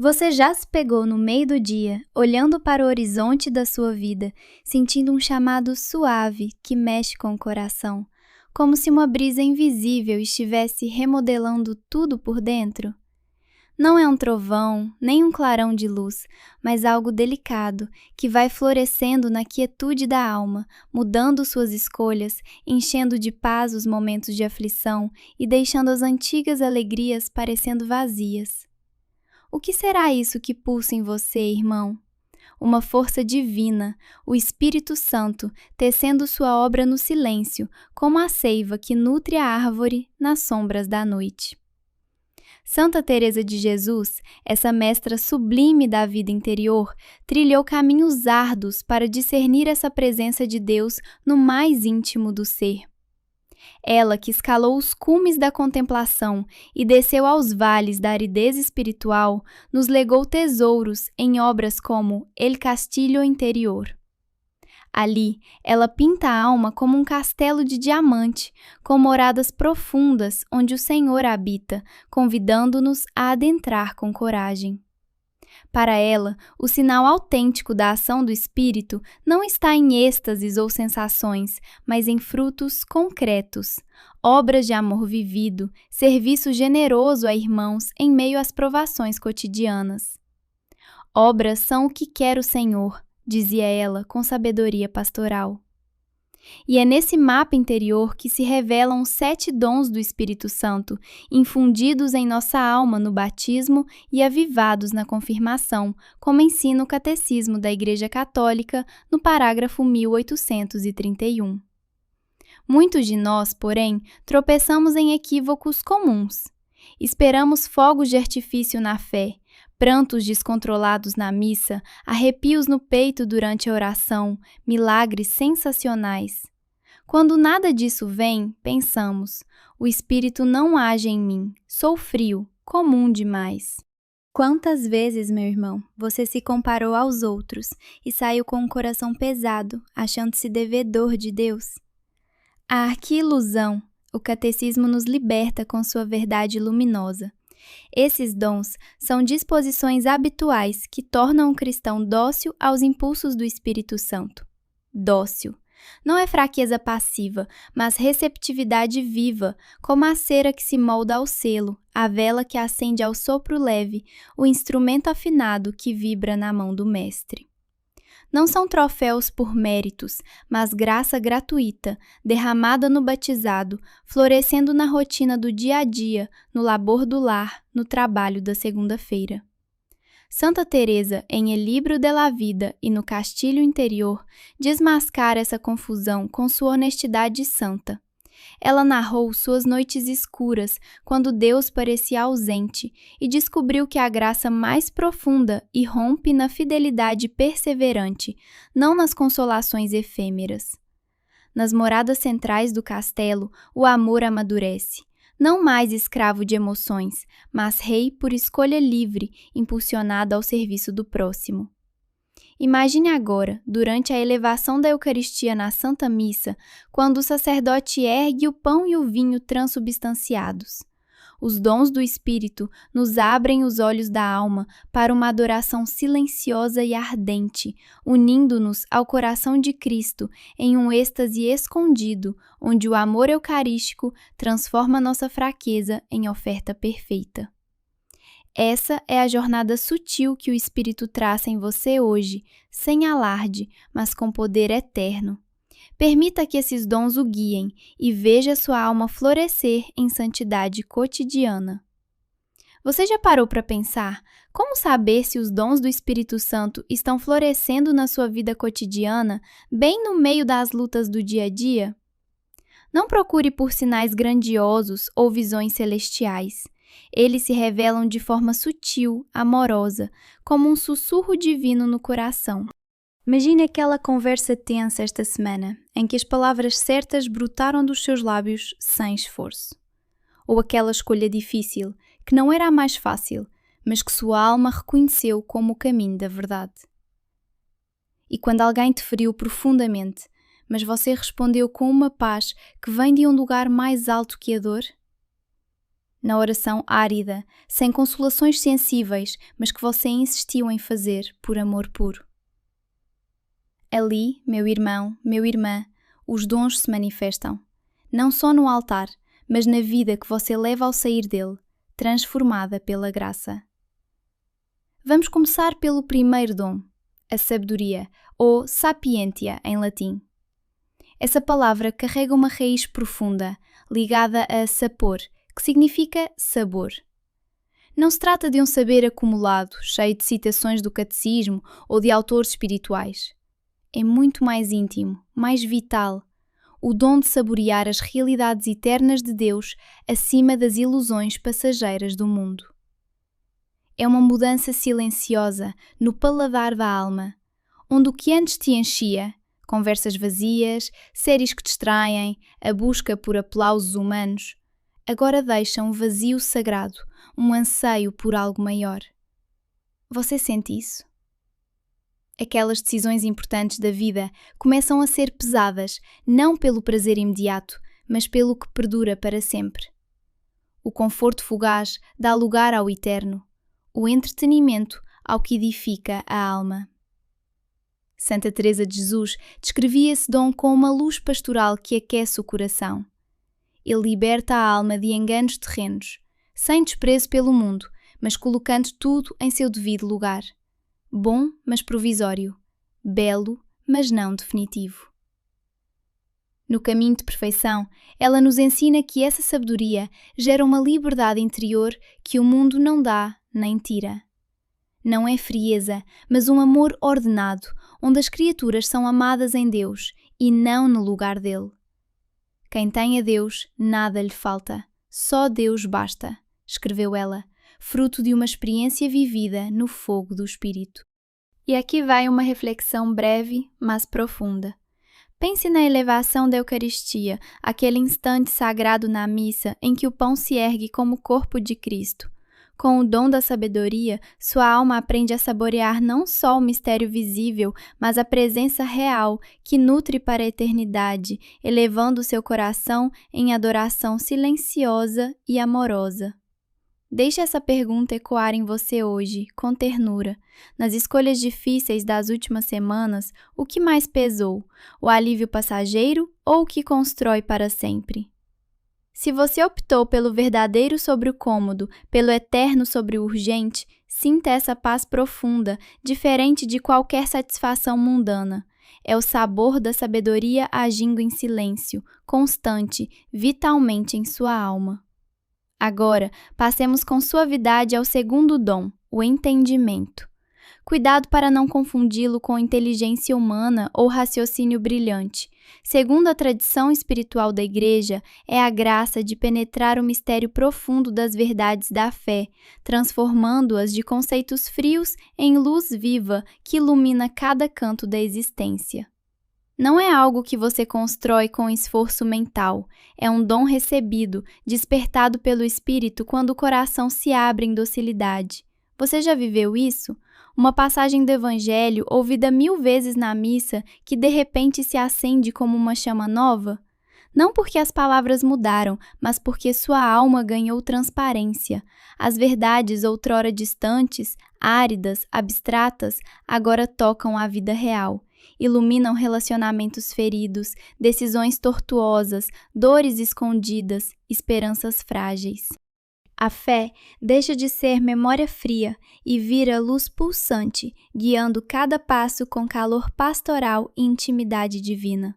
Você já se pegou no meio do dia, olhando para o horizonte da sua vida, sentindo um chamado suave que mexe com o coração, como se uma brisa invisível estivesse remodelando tudo por dentro? Não é um trovão, nem um clarão de luz, mas algo delicado, que vai florescendo na quietude da alma, mudando suas escolhas, enchendo de paz os momentos de aflição e deixando as antigas alegrias parecendo vazias. O que será isso que pulsa em você, irmão? Uma força divina, o Espírito Santo, tecendo sua obra no silêncio, como a seiva que nutre a árvore nas sombras da noite. Santa Teresa de Jesus, essa mestra sublime da vida interior, trilhou caminhos árduos para discernir essa presença de Deus no mais íntimo do ser. Ela que escalou os cumes da contemplação e desceu aos vales da aridez espiritual, nos legou tesouros em obras como El Castillo Interior. Ali, ela pinta a alma como um castelo de diamante, com moradas profundas onde o Senhor habita, convidando-nos a adentrar com coragem. Para ela, o sinal autêntico da ação do Espírito não está em êxtases ou sensações, mas em frutos concretos, obras de amor vivido, serviço generoso a irmãos em meio às provações cotidianas. Obras são o que quer o Senhor, dizia ela com sabedoria pastoral. E é nesse mapa interior que se revelam os 7 dons do Espírito Santo, infundidos em nossa alma no batismo e avivados na confirmação, como ensina o Catecismo da Igreja Católica no parágrafo 1831. Muitos de nós, porém, tropeçamos em equívocos comuns. Esperamos fogos de artifício na fé, prantos descontrolados na missa, arrepios no peito durante a oração, milagres sensacionais. Quando nada disso vem, pensamos, o Espírito não age em mim, sou frio, comum demais. Quantas vezes, meu irmão, você se comparou aos outros e saiu com o coração pesado, achando-se devedor de Deus? Ah, que ilusão! O Catecismo nos liberta com sua verdade luminosa. Esses dons são disposições habituais que tornam o cristão dócil aos impulsos do Espírito Santo. Dócil. Não é fraqueza passiva, mas receptividade viva, como a cera que se molda ao selo, a vela que acende ao sopro leve, o instrumento afinado que vibra na mão do Mestre. Não são troféus por méritos, mas graça gratuita, derramada no batizado, florescendo na rotina do dia a dia, no labor do lar, no trabalho da segunda-feira. Santa Teresa, em El Libro de la Vida e no Castilho Interior, desmascara essa confusão com sua honestidade santa. Ela narrou suas noites escuras, quando Deus parecia ausente, e descobriu que a graça mais profunda irrompe na fidelidade perseverante, não nas consolações efêmeras. Nas moradas centrais do castelo, o amor amadurece. Não mais escravo de emoções, mas rei por escolha livre, impulsionado ao serviço do próximo. Imagine agora, durante a elevação da Eucaristia na Santa Missa, quando o sacerdote ergue o pão e o vinho transubstanciados. Os dons do Espírito nos abrem os olhos da alma para uma adoração silenciosa e ardente, unindo-nos ao coração de Cristo em um êxtase escondido, onde o amor eucarístico transforma nossa fraqueza em oferta perfeita. Essa é a jornada sutil que o Espírito traça em você hoje, sem alarde, mas com poder eterno. Permita que esses dons o guiem e veja sua alma florescer em santidade cotidiana. Você já parou para pensar como saber se os dons do Espírito Santo estão florescendo na sua vida cotidiana, bem no meio das lutas do dia a dia? Não procure por sinais grandiosos ou visões celestiais. Eles se revelam de forma sutil, amorosa, como um sussurro divino no coração. Imagine aquela conversa tensa esta semana, em que as palavras certas brotaram dos seus lábios sem esforço. Ou aquela escolha difícil, que não era a mais fácil, mas que sua alma reconheceu como o caminho da verdade. E quando alguém te feriu profundamente, mas você respondeu com uma paz que vem de um lugar mais alto que a dor? na oração árida, sem consolações sensíveis, mas que você insistiu em fazer por amor puro. Ali, meu irmão, minha irmã, os dons se manifestam, não só no altar, mas na vida que você leva ao sair dele, transformada pela graça. Vamos começar pelo primeiro dom, a sabedoria, ou sapientia em latim. Essa palavra carrega uma raiz profunda, ligada a sapor, que significa sabor. Não se trata de um saber acumulado, cheio de citações do catecismo ou de autores espirituais. É muito mais íntimo, mais vital, o dom de saborear as realidades eternas de Deus acima das ilusões passageiras do mundo. É uma mudança silenciosa no paladar da alma, onde o que antes te enchia, conversas vazias, séries que distraem, a busca por aplausos humanos, agora deixam um vazio sagrado, um anseio por algo maior. Você sente isso? Aquelas decisões importantes da vida começam a ser pesadas, não pelo prazer imediato, mas pelo que perdura para sempre. O conforto fugaz dá lugar ao eterno, o entretenimento ao que edifica a alma. Santa Teresa de Jesus descrevia esse dom com uma luz pastoral que aquece o coração. Ele liberta a alma de enganos terrenos, sem desprezo pelo mundo, mas colocando tudo em seu devido lugar. Bom, mas provisório. Belo, mas não definitivo. No caminho de perfeição, ela nos ensina que essa sabedoria gera uma liberdade interior que o mundo não dá nem tira. Não é frieza, mas um amor ordenado, onde as criaturas são amadas em Deus e não no lugar dele. Quem tem a Deus, nada lhe falta, só Deus basta, escreveu ela, fruto de uma experiência vivida no fogo do Espírito. E aqui vai uma reflexão breve, mas profunda. Pense na elevação da Eucaristia, aquele instante sagrado na missa em que o pão se ergue como corpo de Cristo. Com o dom da sabedoria, sua alma aprende a saborear não só o mistério visível, mas a presença real que nutre para a eternidade, elevando seu coração em adoração silenciosa e amorosa. Deixe essa pergunta ecoar em você hoje, com ternura. Nas escolhas difíceis das últimas semanas, o que mais pesou? O alívio passageiro ou o que constrói para sempre? Se você optou pelo verdadeiro sobre o cômodo, pelo eterno sobre o urgente, sinta essa paz profunda, diferente de qualquer satisfação mundana. É o sabor da sabedoria agindo em silêncio, constante, vitalmente em sua alma. Agora, passemos com suavidade ao segundo dom, o entendimento. Cuidado para não confundi-lo com inteligência humana ou raciocínio brilhante. Segundo a tradição espiritual da Igreja, é a graça de penetrar o mistério profundo das verdades da fé, transformando-as de conceitos frios em luz viva que ilumina cada canto da existência. Não é algo que você constrói com esforço mental, é um dom recebido, despertado pelo Espírito quando o coração se abre em docilidade. Você já viveu isso? Uma passagem do Evangelho ouvida 1000 vezes na missa que de repente se acende como uma chama nova? Não porque as palavras mudaram, mas porque sua alma ganhou transparência. As verdades outrora distantes, áridas, abstratas, agora tocam a vida real. Iluminam relacionamentos feridos, decisões tortuosas, dores escondidas, esperanças frágeis. A fé deixa de ser memória fria e vira luz pulsante, guiando cada passo com calor pastoral e intimidade divina.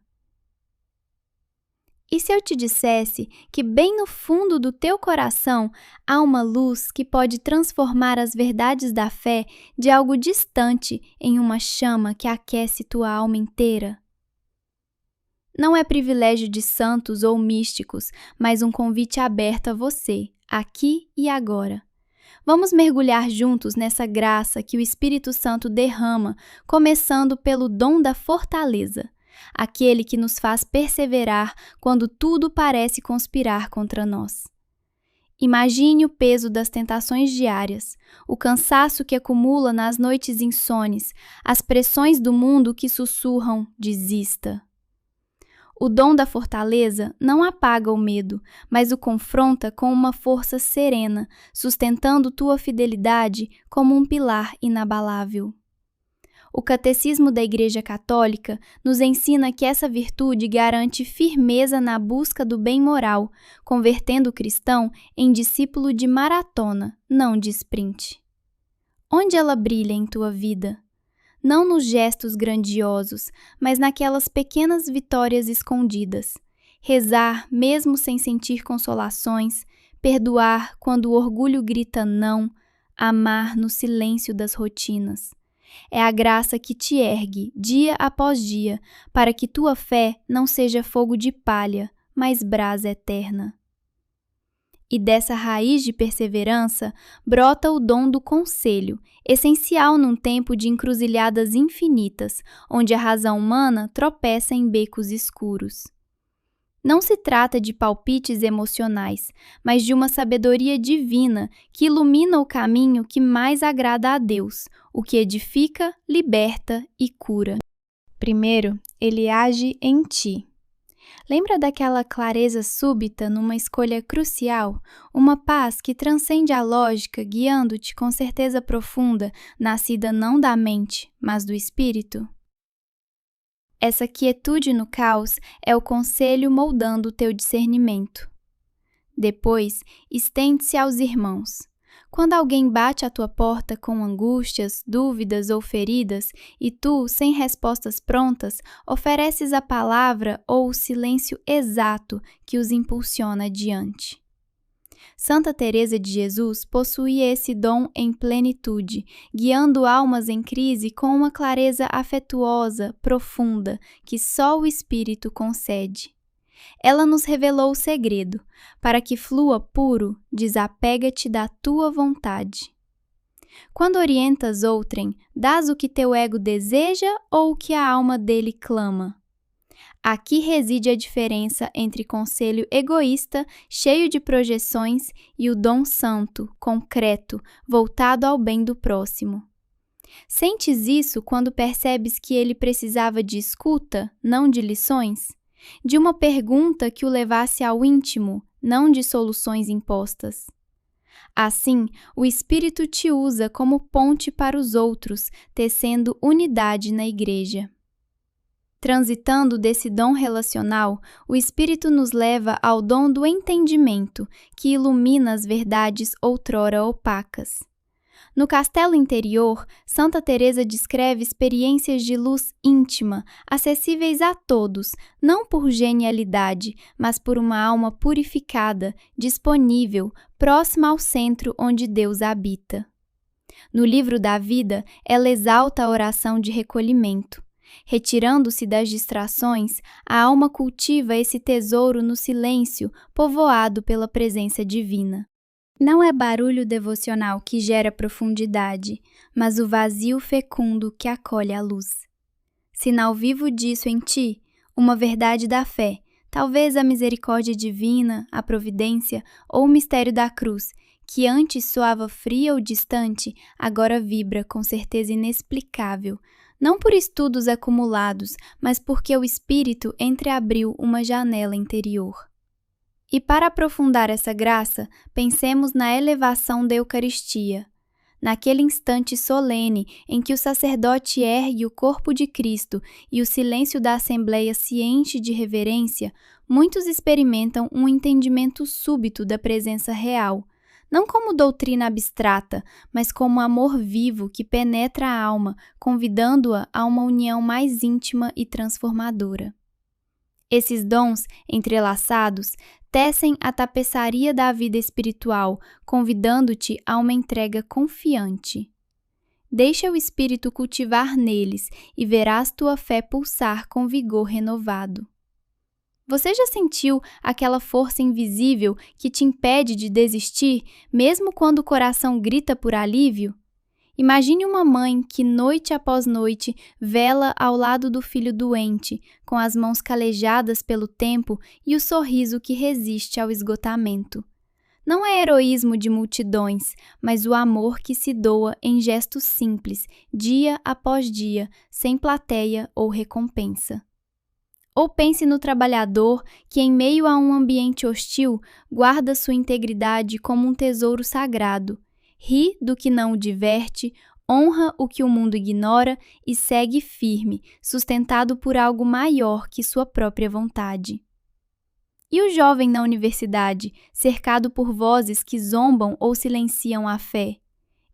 E se eu te dissesse que bem no fundo do teu coração há uma luz que pode transformar as verdades da fé de algo distante em uma chama que aquece tua alma inteira? Não é privilégio de santos ou místicos, mas um convite aberto a você, aqui e agora. Vamos mergulhar juntos nessa graça que o Espírito Santo derrama, começando pelo dom da fortaleza. Aquele que nos faz perseverar quando tudo parece conspirar contra nós. Imagine o peso das tentações diárias, o cansaço que acumula nas noites insones, as pressões do mundo que sussurram: desista. O dom da fortaleza não apaga o medo, mas o confronta com uma força serena, sustentando tua fidelidade como um pilar inabalável. O Catecismo da Igreja Católica nos ensina que essa virtude garante firmeza na busca do bem moral, convertendo o cristão em discípulo de maratona, não de sprint. Onde ela brilha em tua vida? Não nos gestos grandiosos, mas naquelas pequenas vitórias escondidas. Rezar mesmo sem sentir consolações, perdoar quando o orgulho grita não, amar no silêncio das rotinas. É a graça que te ergue, dia após dia, para que tua fé não seja fogo de palha, mas brasa eterna. E dessa raiz de perseverança brota o dom do conselho, essencial num tempo de encruzilhadas infinitas, onde a razão humana tropeça em becos escuros. Não se trata de palpites emocionais, mas de uma sabedoria divina que ilumina o caminho que mais agrada a Deus, o que edifica, liberta e cura. Primeiro, ele age em ti. Lembra daquela clareza súbita numa escolha crucial? Uma paz que transcende a lógica, guiando-te com certeza profunda, nascida não da mente, mas do espírito? Essa quietude no caos é o conselho moldando o teu discernimento. Depois, estende-se aos irmãos. Quando alguém bate à tua porta com angústias, dúvidas ou feridas, e tu, sem respostas prontas, ofereces a palavra ou o silêncio exato que os impulsiona adiante. Santa Teresa de Jesus possuía esse dom em plenitude, guiando almas em crise com uma clareza afetuosa, profunda, que só o Espírito concede. Ela nos revelou o segredo: para que flua puro, desapega-te da tua vontade. Quando orientas outrem, dás o que teu ego deseja ou o que a alma dele clama? Aqui reside a diferença entre conselho egoísta, cheio de projeções, e o dom santo, concreto, voltado ao bem do próximo. Sentes isso quando percebes que ele precisava de escuta, não de lições? De uma pergunta que o levasse ao íntimo, não de soluções impostas. Assim, o Espírito te usa como ponte para os outros, tecendo unidade na Igreja. Transitando desse dom relacional, o Espírito nos leva ao dom do entendimento, que ilumina as verdades outrora opacas. No castelo interior, Santa Teresa descreve experiências de luz íntima, acessíveis a todos, não por genialidade, mas por uma alma purificada, disponível, próxima ao centro onde Deus habita. No livro da vida, ela exalta a oração de recolhimento. Retirando-se das distrações, a alma cultiva esse tesouro no silêncio, povoado pela presença divina. Não é barulho devocional que gera profundidade, mas o vazio fecundo que acolhe a luz. Sinal vivo disso em ti, uma verdade da fé, talvez a misericórdia divina, a providência ou o mistério da cruz, que antes soava fria ou distante, agora vibra com certeza inexplicável, não por estudos acumulados, mas porque o Espírito entreabriu uma janela interior. E para aprofundar essa graça, pensemos na elevação da Eucaristia. Naquele instante solene em que o sacerdote ergue o corpo de Cristo e o silêncio da Assembleia se enche de reverência, muitos experimentam um entendimento súbito da presença real, não como doutrina abstrata, mas como amor vivo que penetra a alma, convidando-a a uma união mais íntima e transformadora. Esses dons, entrelaçados, tecem a tapeçaria da vida espiritual, convidando-te a uma entrega confiante. Deixa o Espírito cultivar neles e verás tua fé pulsar com vigor renovado. Você já sentiu aquela força invisível que te impede de desistir, mesmo quando o coração grita por alívio? Imagine uma mãe que, noite após noite, vela ao lado do filho doente, com as mãos calejadas pelo tempo e o sorriso que resiste ao esgotamento. Não é heroísmo de multidões, mas o amor que se doa em gestos simples, dia após dia, sem plateia ou recompensa. Ou pense no trabalhador que, em meio a um ambiente hostil, guarda sua integridade como um tesouro sagrado, ri do que não o diverte, honra o que o mundo ignora e segue firme, sustentado por algo maior que sua própria vontade. E o jovem na universidade, cercado por vozes que zombam ou silenciam a fé?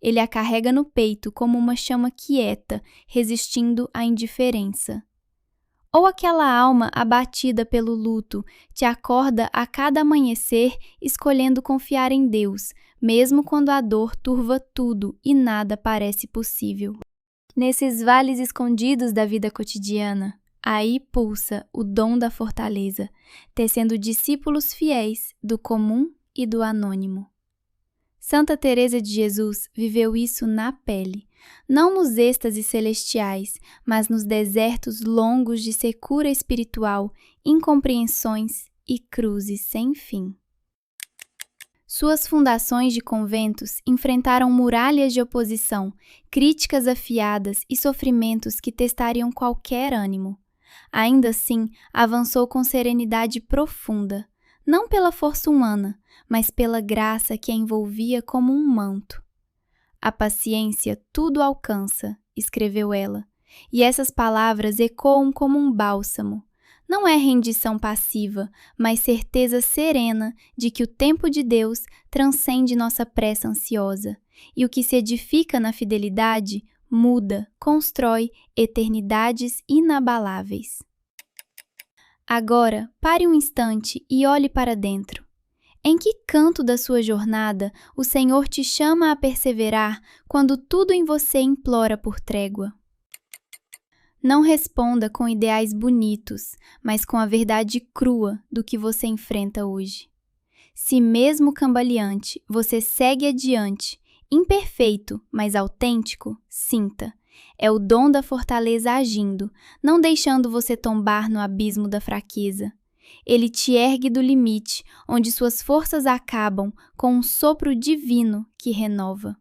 Ele a carrega no peito como uma chama quieta, resistindo à indiferença. Ou aquela alma abatida pelo luto te acorda a cada amanhecer escolhendo confiar em Deus, mesmo quando a dor turva tudo e nada parece possível. Nesses vales escondidos da vida cotidiana, aí pulsa o dom da fortaleza, tecendo discípulos fiéis do comum e do anônimo. Santa Teresa de Jesus viveu isso na pele, não nos êxtases celestiais, mas nos desertos longos de secura espiritual, incompreensões e cruzes sem fim. Suas fundações de conventos enfrentaram muralhas de oposição, críticas afiadas e sofrimentos que testariam qualquer ânimo. Ainda assim, avançou com serenidade profunda, não pela força humana, mas pela graça que a envolvia como um manto. A paciência tudo alcança, escreveu ela, e essas palavras ecoam como um bálsamo. Não é rendição passiva, mas certeza serena de que o tempo de Deus transcende nossa pressa ansiosa, e o que se edifica na fidelidade muda, constrói eternidades inabaláveis. Agora, pare um instante e olhe para dentro. Em que canto da sua jornada o Senhor te chama a perseverar quando tudo em você implora por trégua? Não responda com ideais bonitos, mas com a verdade crua do que você enfrenta hoje. Se mesmo cambaleante, você segue adiante, imperfeito, mas autêntico, sinta. É o dom da fortaleza agindo, não deixando você tombar no abismo da fraqueza. Ele te ergue do limite, onde suas forças acabam, com um sopro divino que renova.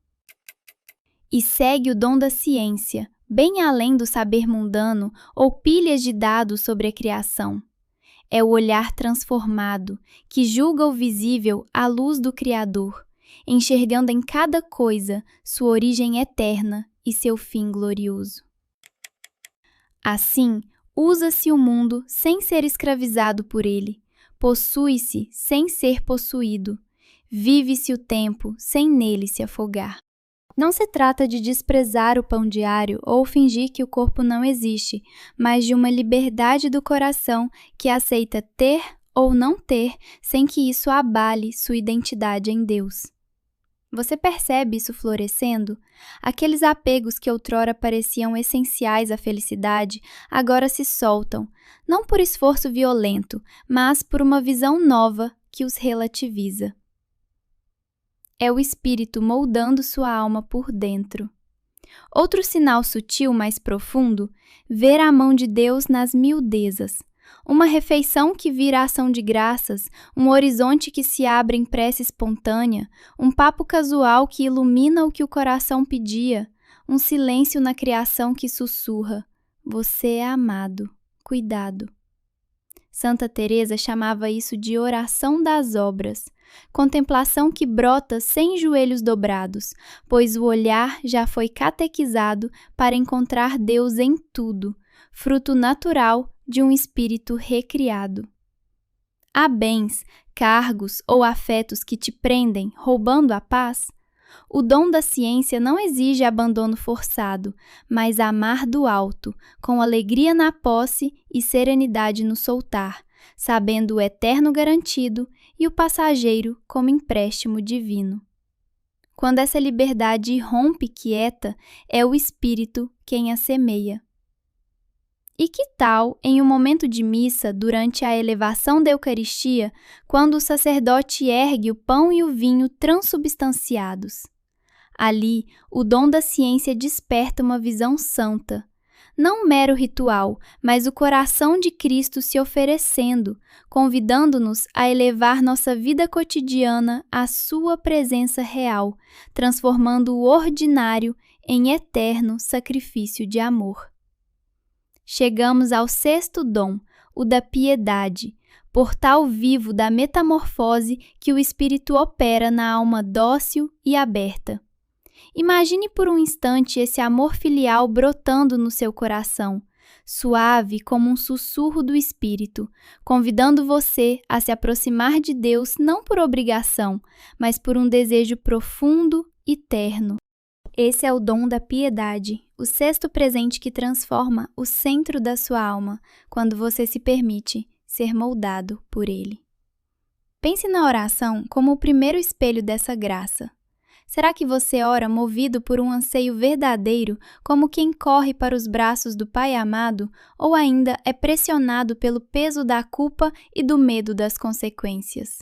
E segue o dom da ciência, bem além do saber mundano ou pilhas de dados sobre a criação. É o olhar transformado, que julga o visível à luz do Criador, enxergando em cada coisa sua origem eterna e seu fim glorioso. Assim, usa-se o mundo sem ser escravizado por ele, possui-se sem ser possuído, vive-se o tempo sem nele se afogar. Não se trata de desprezar o pão diário ou fingir que o corpo não existe, mas de uma liberdade do coração que aceita ter ou não ter sem que isso abale sua identidade em Deus. Você percebe isso florescendo? Aqueles apegos que outrora pareciam essenciais à felicidade, agora se soltam, não por esforço violento, mas por uma visão nova que os relativiza. É o espírito moldando sua alma por dentro. Outro sinal sutil mais profundo, ver a mão de Deus nas miudezas. Uma refeição que vira ação de graças, um horizonte que se abre em prece espontânea, um papo casual que ilumina o que o coração pedia, um silêncio na criação que sussurra: você é amado, cuidado. Santa Teresa chamava isso de oração das obras, contemplação que brota sem joelhos dobrados, pois o olhar já foi catequizado para encontrar Deus em tudo, fruto natural de um espírito recriado. Há bens, cargos ou afetos que te prendem, roubando a paz? O dom da ciência não exige abandono forçado, mas amar do alto, com alegria na posse e serenidade no soltar, sabendo o eterno garantido e o passageiro como empréstimo divino. Quando essa liberdade irrompe quieta, é o Espírito quem a semeia. E que tal, em um momento de missa, durante a elevação da Eucaristia, quando o sacerdote ergue o pão e o vinho transubstanciados? Ali, o dom da ciência desperta uma visão santa. Não um mero ritual, mas o coração de Cristo se oferecendo, convidando-nos a elevar nossa vida cotidiana à sua presença real, transformando o ordinário em eterno sacrifício de amor. Chegamos ao sexto dom, o da piedade, portal vivo da metamorfose que o Espírito opera na alma dócil e aberta. Imagine por um instante esse amor filial brotando no seu coração, suave como um sussurro do Espírito, convidando você a se aproximar de Deus não por obrigação, mas por um desejo profundo e terno. Esse é o dom da piedade, o sexto presente que transforma o centro da sua alma, quando você se permite ser moldado por ele. Pense na oração como o primeiro espelho dessa graça. Será que você ora movido por um anseio verdadeiro, como quem corre para os braços do Pai amado, ou ainda é pressionado pelo peso da culpa e do medo das consequências?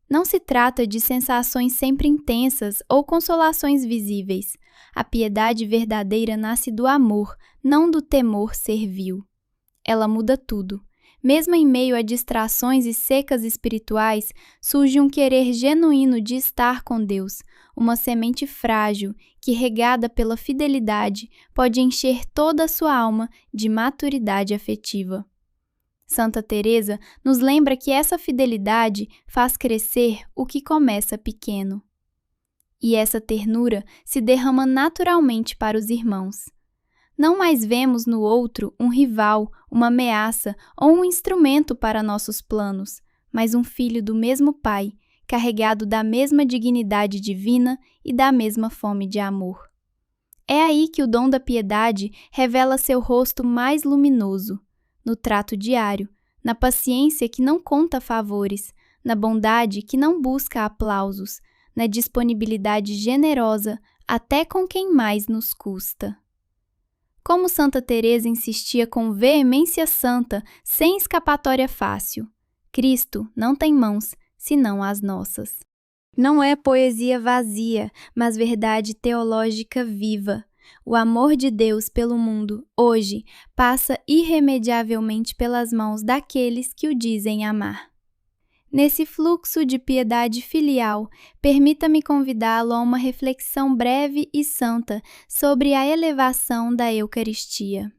Não se trata de sensações sempre intensas ou consolações visíveis. A piedade verdadeira nasce do amor, não do temor servil. Ela muda tudo. Mesmo em meio a distrações e secas espirituais, surge um querer genuíno de estar com Deus, uma semente frágil que, regada pela fidelidade, pode encher toda a sua alma de maturidade afetiva. Santa Teresa nos lembra que essa fidelidade faz crescer o que começa pequeno. E essa ternura se derrama naturalmente para os irmãos. Não mais vemos no outro um rival, uma ameaça ou um instrumento para nossos planos, mas um filho do mesmo Pai, carregado da mesma dignidade divina e da mesma fome de amor. É aí que o dom da piedade revela seu rosto mais luminoso, no trato diário, na paciência que não conta favores, na bondade que não busca aplausos, na disponibilidade generosa até com quem mais nos custa. Como Santa Teresa insistia com veemência santa, sem escapatória fácil: Cristo não tem mãos, senão as nossas. Não é poesia vazia, mas verdade teológica viva. O amor de Deus pelo mundo, hoje, passa irremediavelmente pelas mãos daqueles que o dizem amar. Nesse fluxo de piedade filial, permita-me convidá-lo a uma reflexão breve e santa sobre a elevação da Eucaristia.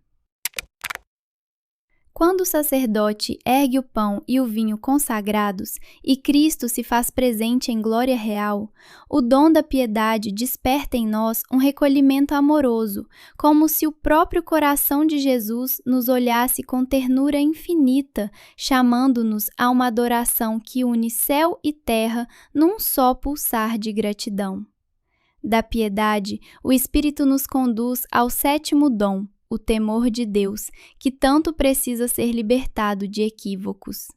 Quando o sacerdote ergue o pão e o vinho consagrados e Cristo se faz presente em glória real, o dom da piedade desperta em nós um recolhimento amoroso, como se o próprio coração de Jesus nos olhasse com ternura infinita, chamando-nos a uma adoração que une céu e terra num só pulsar de gratidão. Da piedade, o Espírito nos conduz ao sétimo dom, o temor de Deus, que tanto precisa ser libertado de equívocos.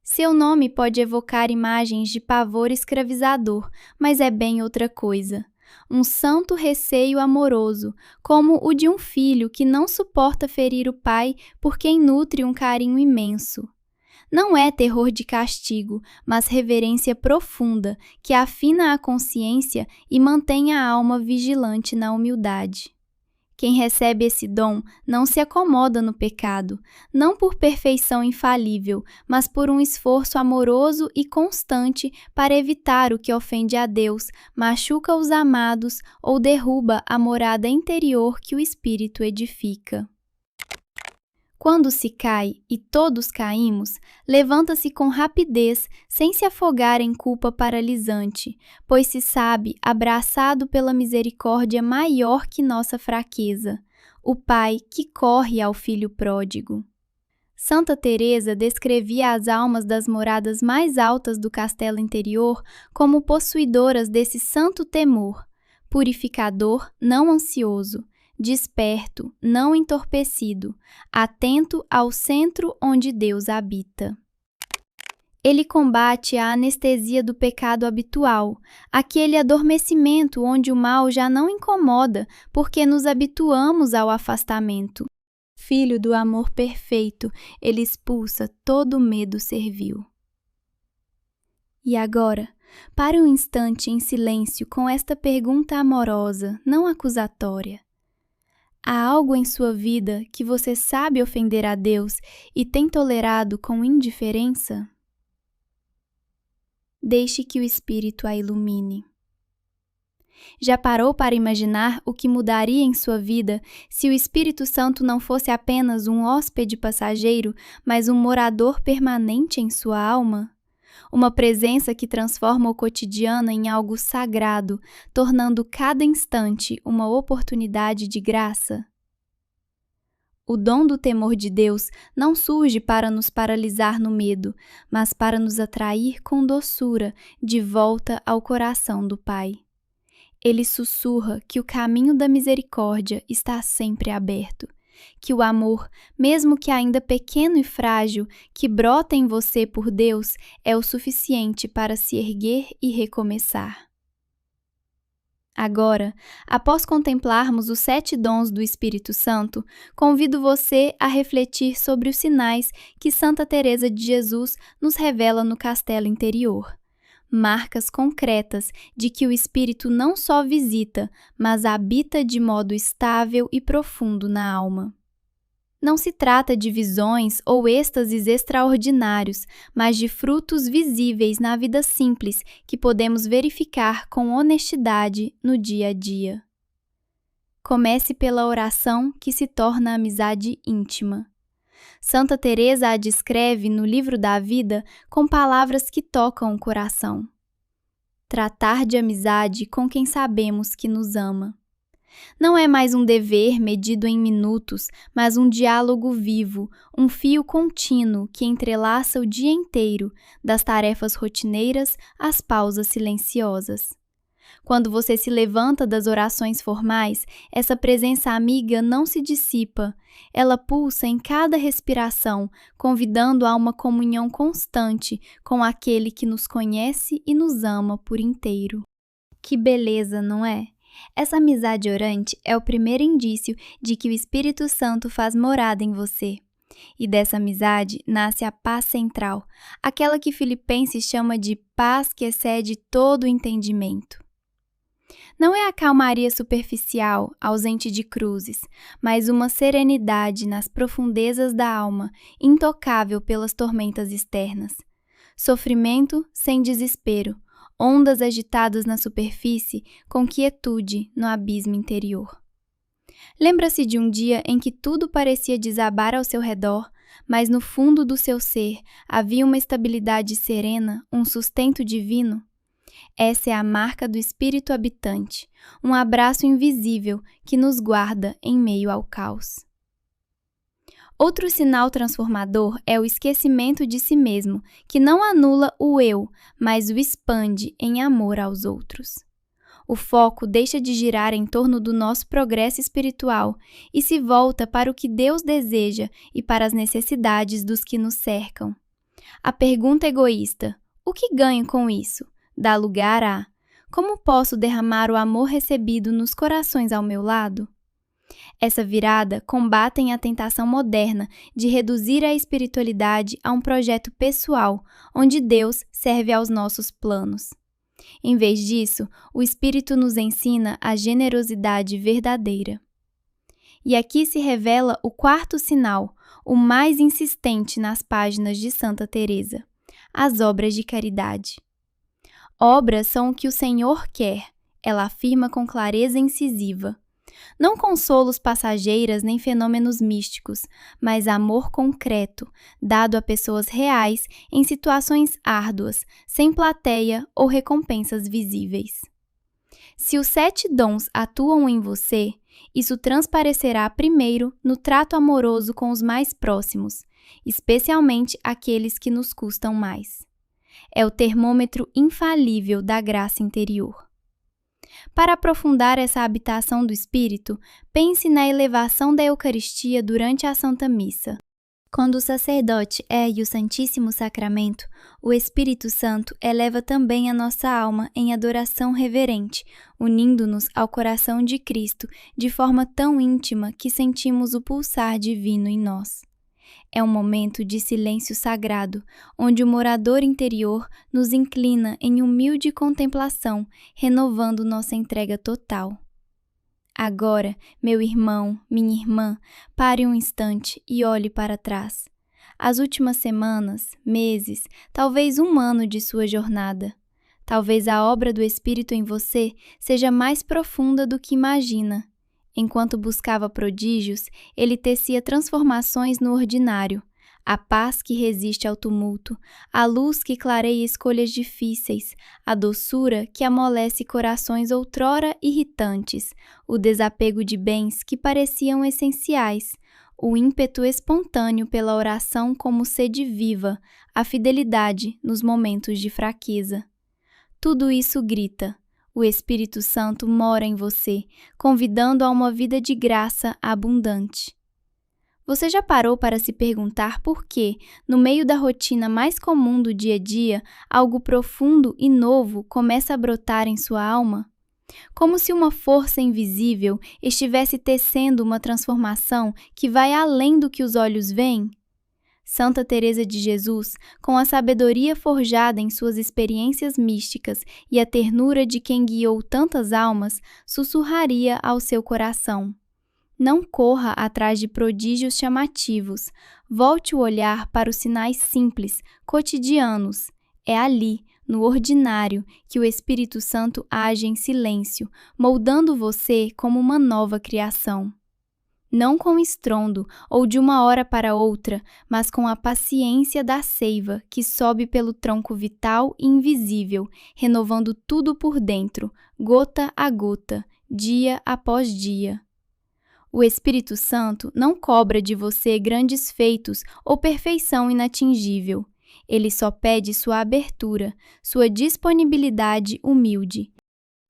Seu nome pode evocar imagens de pavor escravizador, mas é bem outra coisa. Um santo receio amoroso, como o de um filho que não suporta ferir o pai por quem nutre um carinho imenso. Não é terror de castigo, mas reverência profunda, que afina a consciência e mantém a alma vigilante na humildade. Quem recebe esse dom não se acomoda no pecado, não por perfeição infalível, mas por um esforço amoroso e constante para evitar o que ofende a Deus, machuca os amados ou derruba a morada interior que o Espírito edifica. Quando se cai, e todos caímos, levanta-se com rapidez, sem se afogar em culpa paralisante, pois se sabe abraçado pela misericórdia maior que nossa fraqueza, o Pai que corre ao Filho pródigo. Santa Teresa descrevia as almas das moradas mais altas do castelo interior como possuidoras desse santo temor, purificador, não ansioso, desperto, não entorpecido, atento ao centro onde Deus habita. Ele combate a anestesia do pecado habitual, aquele adormecimento onde o mal já não incomoda porque nos habituamos ao afastamento. Filho do amor perfeito, ele expulsa todo medo servil. E agora, pare um instante em silêncio com esta pergunta amorosa, não acusatória. Há algo em sua vida que você sabe ofender a Deus e tem tolerado com indiferença? Deixe que o Espírito a ilumine. Já parou para imaginar o que mudaria em sua vida se o Espírito Santo não fosse apenas um hóspede passageiro, mas um morador permanente em sua alma? Uma presença que transforma o cotidiano em algo sagrado, tornando cada instante uma oportunidade de graça? O dom do temor de Deus não surge para nos paralisar no medo, mas para nos atrair com doçura de volta ao coração do Pai. Ele sussurra que o caminho da misericórdia está sempre aberto, que o amor, mesmo que ainda pequeno e frágil, que brota em você por Deus, é o suficiente para se erguer e recomeçar. Agora, após contemplarmos os 7 dons do Espírito Santo, convido você a refletir sobre os sinais que Santa Teresa de Jesus nos revela no castelo interior. Marcas concretas de que o Espírito não só visita, mas habita de modo estável e profundo na alma. Não se trata de visões ou êxtases extraordinários, mas de frutos visíveis na vida simples que podemos verificar com honestidade no dia a dia. Comece pela oração que se torna amizade íntima. Santa Teresa a descreve no Livro da Vida com palavras que tocam o coração. Tratar de amizade com quem sabemos que nos ama. Não é mais um dever medido em minutos, mas um diálogo vivo, um fio contínuo que entrelaça o dia inteiro, das tarefas rotineiras às pausas silenciosas. Quando você se levanta das orações formais, essa presença amiga não se dissipa. Ela pulsa em cada respiração, convidando a uma comunhão constante com aquele que nos conhece e nos ama por inteiro. Que beleza, não é? Essa amizade orante é o primeiro indício de que o Espírito Santo faz morada em você. E dessa amizade nasce a paz central, aquela que Filipenses chama de paz que excede todo o entendimento. Não é a calmaria superficial, ausente de cruzes, mas uma serenidade nas profundezas da alma, intocável pelas tormentas externas. Sofrimento sem desespero, ondas agitadas na superfície com quietude no abismo interior. Lembra-se de um dia em que tudo parecia desabar ao seu redor, mas no fundo do seu ser havia uma estabilidade serena, um sustento divino? Essa é a marca do Espírito habitante, um abraço invisível que nos guarda em meio ao caos. Outro sinal transformador é o esquecimento de si mesmo, que não anula o eu, mas o expande em amor aos outros. O foco deixa de girar em torno do nosso progresso espiritual e se volta para o que Deus deseja e para as necessidades dos que nos cercam. A pergunta egoísta, o que ganho com isso? Dá lugar a, como posso derramar o amor recebido nos corações ao meu lado? Essa virada combate a tentação moderna de reduzir a espiritualidade a um projeto pessoal, onde Deus serve aos nossos planos. Em vez disso, o Espírito nos ensina a generosidade verdadeira. E aqui se revela o quarto sinal, o mais insistente nas páginas de Santa Teresa: as obras de caridade. Obras são o que o Senhor quer, ela afirma com clareza incisiva. Não consolos passageiras nem fenômenos místicos, mas amor concreto, dado a pessoas reais em situações árduas, sem plateia ou recompensas visíveis. Se os 7 dons atuam em você, isso transparecerá primeiro no trato amoroso com os mais próximos, especialmente aqueles que nos custam mais. É o termômetro infalível da graça interior. Para aprofundar essa habitação do Espírito, pense na elevação da Eucaristia durante a Santa Missa. Quando o sacerdote ergue o Santíssimo Sacramento, o Espírito Santo eleva também a nossa alma em adoração reverente, unindo-nos ao coração de Cristo de forma tão íntima que sentimos o pulsar divino em nós. É um momento de silêncio sagrado, onde o morador interior nos inclina em humilde contemplação, renovando nossa entrega total. Agora, meu irmão, minha irmã, pare um instante e olhe para trás. As últimas semanas, meses, talvez um ano de sua jornada. Talvez a obra do Espírito em você seja mais profunda do que imagina. Enquanto buscava prodígios, ele tecia transformações no ordinário, a paz que resiste ao tumulto, a luz que clareia escolhas difíceis, a doçura que amolece corações outrora irritantes, o desapego de bens que pareciam essenciais, o ímpeto espontâneo pela oração como sede viva, a fidelidade nos momentos de fraqueza. Tudo isso grita: o Espírito Santo mora em você, convidando a uma vida de graça abundante. Você já parou para se perguntar por que, no meio da rotina mais comum do dia a dia, algo profundo e novo começa a brotar em sua alma? Como se uma força invisível estivesse tecendo uma transformação que vai além do que os olhos veem? Santa Teresa de Jesus, com a sabedoria forjada em suas experiências místicas e a ternura de quem guiou tantas almas, sussurraria ao seu coração: não corra atrás de prodígios chamativos, volte o olhar para os sinais simples, cotidianos. É ali, no ordinário, que o Espírito Santo age em silêncio, moldando você como uma nova criação. Não com estrondo ou de uma hora para outra, mas com a paciência da seiva que sobe pelo tronco vital e invisível, renovando tudo por dentro, gota a gota, dia após dia. O Espírito Santo não cobra de você grandes feitos ou perfeição inatingível. Ele só pede sua abertura, sua disponibilidade humilde.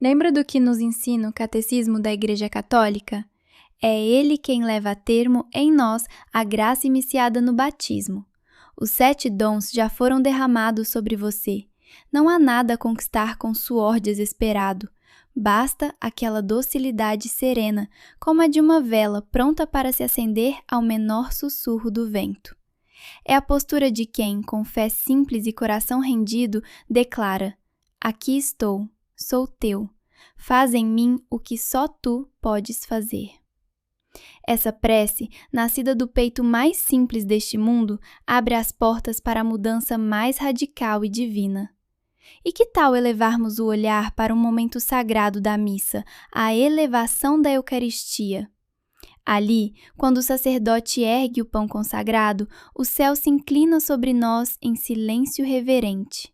Lembra do que nos ensina o Catecismo da Igreja Católica? É Ele quem leva a termo em nós a graça iniciada no batismo. Os 7 dons já foram derramados sobre você. Não há nada a conquistar com suor desesperado. Basta aquela docilidade serena, como a de uma vela pronta para se acender ao menor sussurro do vento. É a postura de quem, com fé simples e coração rendido, declara: aqui estou, sou teu. Faz em mim o que só tu podes fazer. Essa prece, nascida do peito mais simples deste mundo, abre as portas para a mudança mais radical e divina. E que tal elevarmos o olhar para um momento sagrado da missa, a elevação da Eucaristia? Ali, quando o sacerdote ergue o pão consagrado, o céu se inclina sobre nós em silêncio reverente.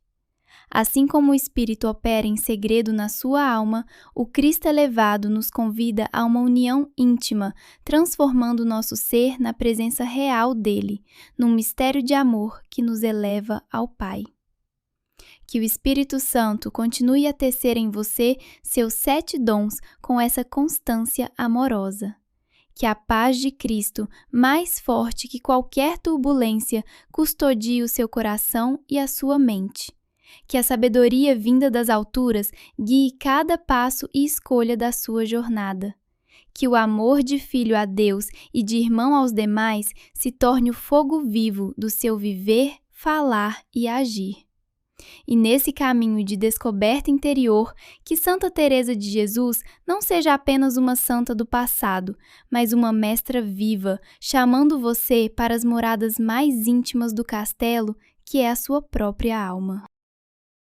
Assim como o Espírito opera em segredo na sua alma, o Cristo elevado nos convida a uma união íntima, transformando nosso ser na presença real dele, num mistério de amor que nos eleva ao Pai. Que o Espírito Santo continue a tecer em você seus 7 dons com essa constância amorosa. Que a paz de Cristo, mais forte que qualquer turbulência, custodie o seu coração e a sua mente. Que a sabedoria vinda das alturas guie cada passo e escolha da sua jornada. Que o amor de filho a Deus e de irmão aos demais se torne o fogo vivo do seu viver, falar e agir. E nesse caminho de descoberta interior, que Santa Teresa de Jesus não seja apenas uma santa do passado, mas uma mestra viva, chamando você para as moradas mais íntimas do castelo, que é a sua própria alma.